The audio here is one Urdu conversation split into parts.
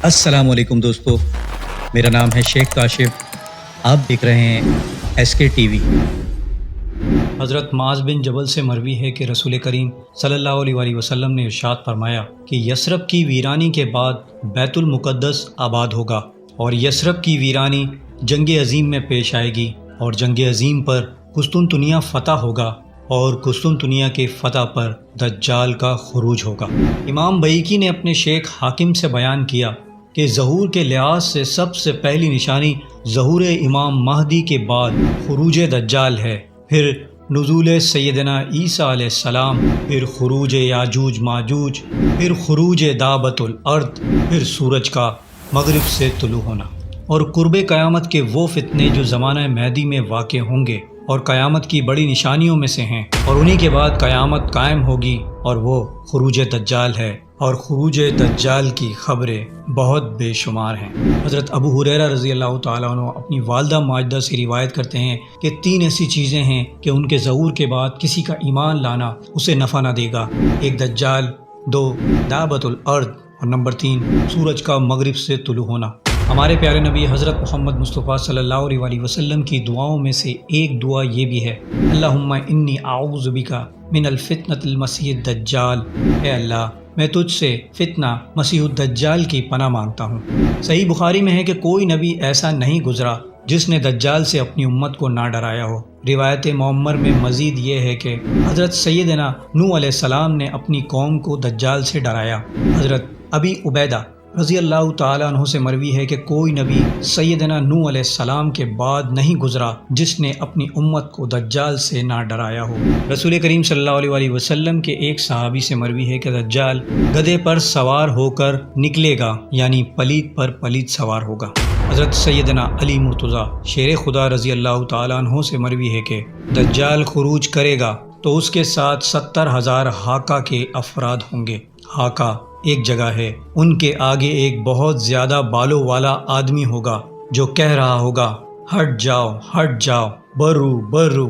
السلام علیکم دوستو، میرا نام ہے شیخ کاشف۔ آپ دیکھ رہے ہیں ایس کے ٹی وی۔ حضرت معاذ بن جبل سے مروی ہے کہ رسول کریم صلی اللہ علیہ وآلہ وسلم نے ارشاد فرمایا کہ یثرب کی ویرانی کے بعد بیت المقدس آباد ہوگا، اور یثرب کی ویرانی جنگ عظیم میں پیش آئے گی، اور جنگ عظیم پر قسطنطنیہ فتح ہوگا، اور قسطنطنیہ کے فتح پر دجال کا خروج ہوگا۔ امام بیہقی نے اپنے شیخ حاکم سے بیان کیا کہ ظہور کے لحاظ سے سب سے پہلی نشانی ظہور امام مہدی کے بعد خروج دجال ہے، پھر نزول سیدنا عیسیٰ علیہ السلام، پھر خروج یاجوج ماجوج، پھر خروج دابۃ الارض، پھر سورج کا مغرب سے طلوع ہونا، اور قرب قیامت کے وہ فتنے جو زمانہ مہدی میں واقع ہوں گے اور قیامت کی بڑی نشانیوں میں سے ہیں، اور انہی کے بعد قیامت قائم ہوگی، اور وہ خروج دجال ہے، اور خروج دجال کی خبریں بہت بے شمار ہیں۔ حضرت ابو ہریرہ رضی اللہ تعالیٰ عنہ اپنی والدہ ماجدہ سے روایت کرتے ہیں کہ 3 ایسی چیزیں ہیں کہ ان کے ظہور کے بعد کسی کا ایمان لانا اسے نفع نہ دے گا: 1 دجال، 2 دابۃ الارض، اور نمبر 3 سورج کا مغرب سے طلوع ہونا۔ ہمارے پیارے نبی حضرت محمد مصطفیٰ صلی اللہ علیہ وآلہ وسلم کی دعاؤں میں سے ایک دعا یہ بھی ہے: اللہم انی اعوذ بک من الفتنۃ المسیح الدجال، اے اللہ میں تجھ سے فتنہ مسیح الدجال کی پناہ مانگتا ہوں۔ صحیح بخاری میں ہے کہ کوئی نبی ایسا نہیں گزرا جس نے دجال سے اپنی امت کو نہ ڈرایا ہو۔ روایت معمر میں مزید یہ ہے کہ حضرت سیدنا نوح علیہ السلام نے اپنی قوم کو دجال سے ڈرایا۔ حضرت ابی عبیدہ رضی اللہ تعالیٰ عنہ سے مروی ہے کہ کوئی نبی سیدنا نوح علیہ السلام کے بعد نہیں گزرا جس نے اپنی امت کو دجال سے نہ ڈرایا ہو۔ رسول کریم صلی اللہ علیہ وآلہ وسلم کے ایک صحابی سے مروی ہے کہ دجال گدھے پر سوار ہو کر نکلے گا، یعنی پلیت پر پلیت سوار ہوگا۔ حضرت سیدنا علی مرتضیٰ شیر خدا رضی اللہ تعالیٰ عنہ سے مروی ہے کہ دجال خروج کرے گا تو اس کے ساتھ 70,000 حاقہ کے افراد ہوں گے۔ حاقہ ایک جگہ ہے، ان کے آگے ایک بہت زیادہ بالوں والا آدمی ہوگا جو کہہ رہا ہوگا: ہٹ جاؤ ہٹ جاؤ، برو برو۔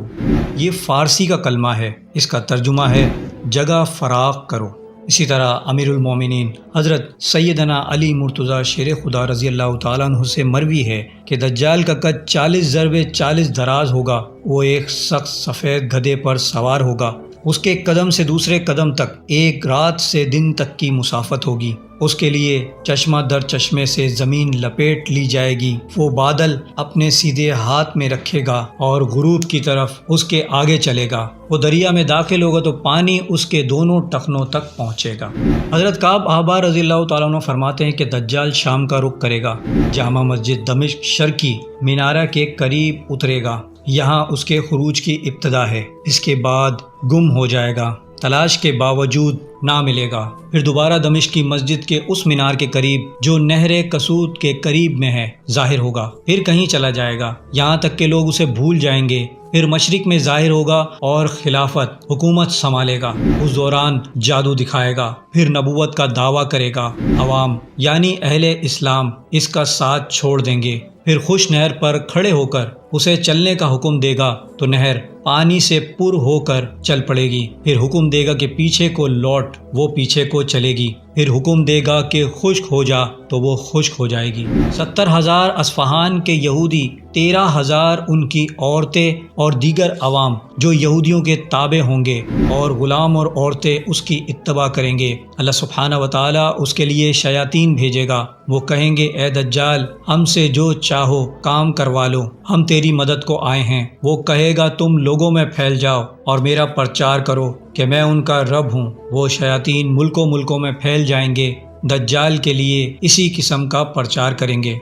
یہ فارسی کا کلمہ ہے، اس کا ترجمہ ہے جگہ فراغ کرو۔ اسی طرح امیر المومنین حضرت سیدنا علی مرتضیٰ شیر خدا رضی اللہ تعالیٰ عنہ سے مروی ہے کہ دجال کا قد 40 ضرب 40 دراز ہوگا۔ وہ ایک سخت سفید گدھے پر سوار ہوگا، اس کے قدم سے دوسرے قدم تک ایک رات سے دن تک کی مسافت ہوگی۔ اس کے لیے چشمہ در چشمے سے زمین لپیٹ لی جائے گی۔ وہ بادل اپنے سیدھے ہاتھ میں رکھے گا اور غروب کی طرف اس کے آگے چلے گا۔ وہ دریا میں داخل ہوگا تو پانی اس کے دونوں ٹخنوں تک پہنچے گا۔ حضرت کعب احبار رضی اللہ تعالیٰ عنہ فرماتے ہیں کہ دجال شام کا رخ کرے گا، جامع مسجد دمشق شرقی مینارہ کے قریب اترے گا، یہاں اس کے خروج کی ابتدا ہے۔ اس کے بعد گم ہو جائے گا، تلاش کے باوجود نہ ملے گا، پھر دوبارہ دمشق کی مسجد کے اس مینار کے قریب جو نہر قصود کے قریب میں ہے ظاہر ہوگا، پھر کہیں چلا جائے گا یہاں تک کہ لوگ اسے بھول جائیں گے، پھر مشرق میں ظاہر ہوگا اور خلافت حکومت سنبھالے گا۔ اس دوران جادو دکھائے گا، پھر نبوت کا دعویٰ کرے گا۔ عوام یعنی اہل اسلام اس کا ساتھ چھوڑ دیں گے، پھر خوش نہر پر کھڑے ہو کر اسے چلنے کا حکم دے گا تو نہر پانی سے پر ہو کر چل پڑے گی، پھر حکم دے گا کہ پیچھے کو لوٹ، وہ پیچھے کو چلے گی، پھر حکم دے گا کہ خشک ہو جا تو وہ خشک ہو جائے گی۔ 70,000 اصفہان کے یہودی، 13,000 ان کی عورتیں اور دیگر عوام جو یہودیوں کے تابع ہوں گے، اور غلام اور عورتیں اس کی اتباع کریں گے۔ اللہ سبحانہ و تعالیٰ اس کے لیے شیاطین بھیجے گا، وہ کہیں گے: اے دجال، ہم سے جو چاہو کام کروا لو، ہم تیری مدد کو آئے ہیں۔ وہ کہے گا: تم لوگوں میں پھیل جاؤ اور میرا پرچار کرو کہ میں ان کا رب ہوں۔ وہ شیاطین ملکوں ملکوں میں پھیل جائیں گے، دجال کے لیے اسی قسم کا پرچار کریں گے۔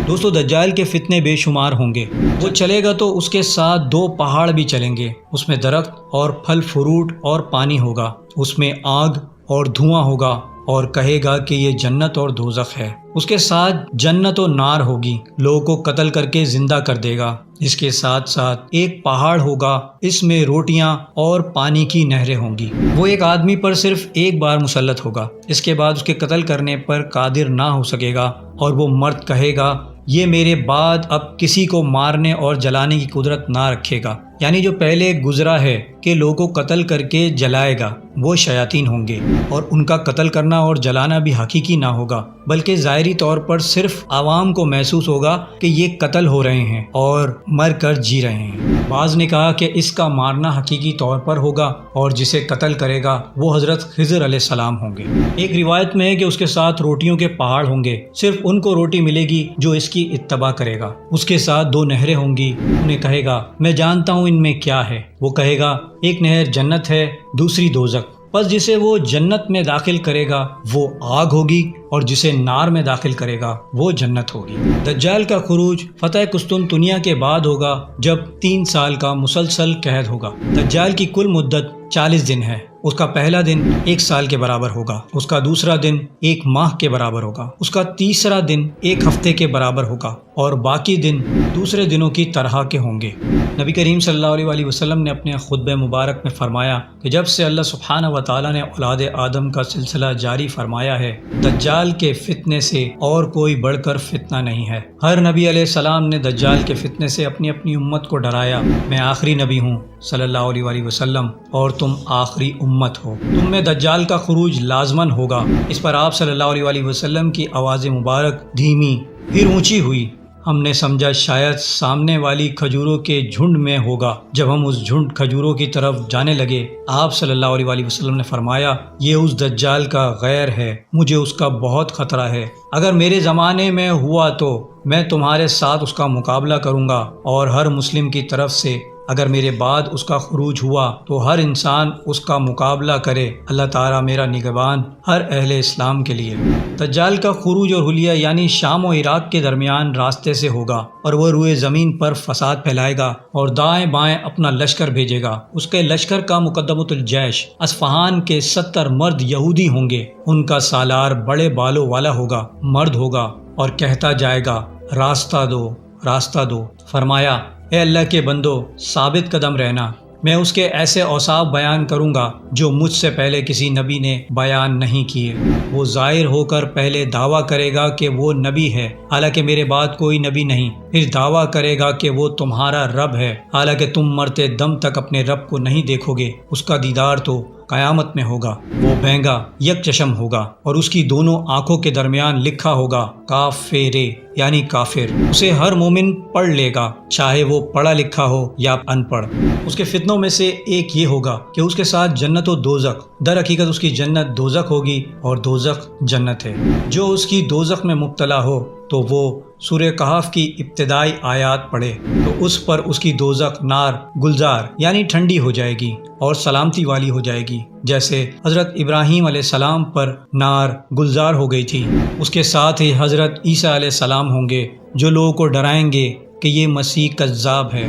دوستو، دجال کے فتنے بے شمار ہوں گے۔ وہ چلے گا تو اس کے ساتھ 2 پہاڑ بھی چلیں گے، اس میں درخت اور پھل فروٹ اور پانی ہوگا، اس میں آگ اور دھواں ہوگا، اور کہے گا کہ یہ جنت اور دوزخ ہے۔ اس کے ساتھ جنت و نار ہوگی، لوگوں کو قتل کر کے زندہ کر دے گا۔ اس کے ساتھ ساتھ ایک پہاڑ ہوگا، اس میں روٹیاں اور پانی کی نہریں ہوں گی۔ وہ ایک آدمی پر صرف ایک بار مسلط ہوگا، اس کے بعد اس کے قتل کرنے پر قادر نہ ہو سکے گا، اور وہ مرد کہے گا: یہ میرے بعد اب کسی کو مارنے اور جلانے کی قدرت نہ رکھے گا۔ یعنی جو پہلے گزرا ہے کہ لوگوں کو قتل کر کے جلائے گا وہ شیاطین ہوں گے، اور ان کا قتل کرنا اور جلانا بھی حقیقی نہ ہوگا بلکہ ظاہری طور پر صرف عوام کو محسوس ہوگا کہ یہ قتل ہو رہے ہیں اور مر کر جی رہے ہیں۔ بعض نے کہا کہ اس کا مارنا حقیقی طور پر ہوگا اور جسے قتل کرے گا وہ حضرت خضر علیہ السلام ہوں گے۔ ایک روایت میں ہے کہ اس کے ساتھ روٹیوں کے پہاڑ ہوں گے، صرف ان کو روٹی ملے گی جو اس کی اتباع کرے گا۔ اس کے ساتھ 2 نہریں ہوں گی، انہیں کہے گا میں جانتا ہوں ان میں کیا ہے۔ وہ کہے گا ایک نہر جنت ہے، دوسری دوزخ، پس جسے وہ جنت میں داخل کرے گا وہ آگ ہوگی اور جسے نار میں داخل کرے گا وہ جنت ہوگی۔ دجال کا خروج فتح قسطنطنیہ کے بعد ہوگا جب 3 سال کا مسلسل قحط ہوگا۔ دجال کی کل مدت 40 دن ہے۔ اس کا پہلا دن 1 سال کے برابر ہوگا، اس کا دوسرا دن 1 ماہ کے برابر ہوگا، اس کا تیسرا دن 1 ہفتے کے برابر ہوگا اور باقی دن دوسرے دنوں کی طرح کے ہوں گے۔ نبی کریم صلی اللہ علیہ وآلہ وسلم نے اپنے خطبہ مبارک میں فرمایا کہ جب سے اللہ سبحانہ و تعالیٰ نے اولاد آدم کا سلسلہ جاری فرمایا ہے، دجال کے فتنے سے اور کوئی بڑھ کر فتنہ نہیں ہے۔ ہر نبی علیہ السلام نے دجال کے فتنے سے اپنی امت کو ڈرایا۔ میں آخری نبی ہوں صلی اللہ علیہ وآلہ وسلم اور تم آخری امت ہو، تم میں دجال کا خروج لازماً ہوگا۔ اس پر آپ صلی اللہ علیہ وآلہ وسلم کی آواز مبارک دھیمی پھر اونچی ہوئی۔ ہم نے سمجھا شاید سامنے والی کھجوروں کے جھنڈ میں ہوگا۔ جب ہم اس جھنڈ کھجوروں کی طرف جانے لگے، آپ صلی اللہ علیہ وآلہ وسلم نے فرمایا یہ اس دجال کا غیر ہے، مجھے اس کا بہت خطرہ ہے۔ اگر میرے زمانے میں ہوا تو میں تمہارے ساتھ اس کا مقابلہ کروں گا، اور ہر مسلم کی طرف سے اگر میرے بعد اس کا خروج ہوا تو ہر انسان اس کا مقابلہ کرے۔ اللہ تعالیٰ میرا نگہبان ہر اہل اسلام کے لیے۔ دجال کا خروج اور حلیہ یعنی شام و عراق کے درمیان راستے سے ہوگا، اور وہ روئے زمین پر فساد پھیلائے گا اور دائیں بائیں اپنا لشکر بھیجے گا۔ اس کے لشکر کا مقدمۃ الجیش اصفہان کے 70 مرد یہودی ہوں گے۔ ان کا سالار بڑے بالوں والا ہوگا، مرد ہوگا اور کہتا جائے گا راستہ دو، راستہ دو۔ فرمایا اے اللہ کے بندو ثابت قدم رہنا، میں اس کے ایسے اوصاف بیان کروں گا جو مجھ سے پہلے کسی نبی نے بیان نہیں کیے۔ وہ ظاہر ہو کر پہلے دعویٰ کرے گا کہ وہ نبی ہے، حالانکہ میرے بعد کوئی نبی نہیں، پھر دعویٰ کرے گا کہ وہ تمہارا رب ہے، حالانکہ تم مرتے دم تک اپنے رب کو نہیں دیکھو گے۔ اس کا دیدار تو قیامت میں ہوگا۔ وہ بہنگا یک چشم ہوگا اور اس کی دونوں آنکھوں کے درمیان لکھا ہوگا کافرے یعنی کافر۔ اسے ہر مومن پڑھ لے گا، چاہے وہ پڑھا لکھا ہو یا ان پڑھ۔ اس کے فتنوں میں سے ایک یہ ہوگا کہ اس کے ساتھ جنت و دوزخ۔ در حقیقت اس کی جنت دوزخ ہوگی اور دوزخ جنت ہے۔ جو اس کی دوزخ میں مبتلا ہو تو وہ سورہ کہف کی ابتدائی آیات پڑھے تو اس پر اس کی دوزخ نار گلزار یعنی ٹھنڈی ہو جائے گی اور سلامتی والی ہو جائے گی، جیسے حضرت ابراہیم علیہ السلام پر نار گلزار ہو گئی تھی۔ اس کے ساتھ ہی حضرت عیسیٰ علیہ السلام ہوں گے جو لوگوں کو ڈرائیں گے کہ یہ مسیح کذاب ہے۔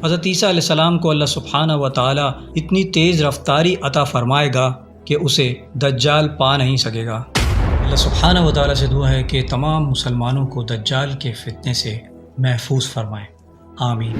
حضرت عیسیٰ علیہ السلام کو اللہ سبحانہ و تعالیٰ اتنی تیز رفتاری عطا فرمائے گا کہ اسے دجال پا نہیں سکے گا۔ اللہ سبحانہ و تعالیٰ سے دعا ہے کہ تمام مسلمانوں کو دجال کے فتنے سے محفوظ فرمائے، آمین۔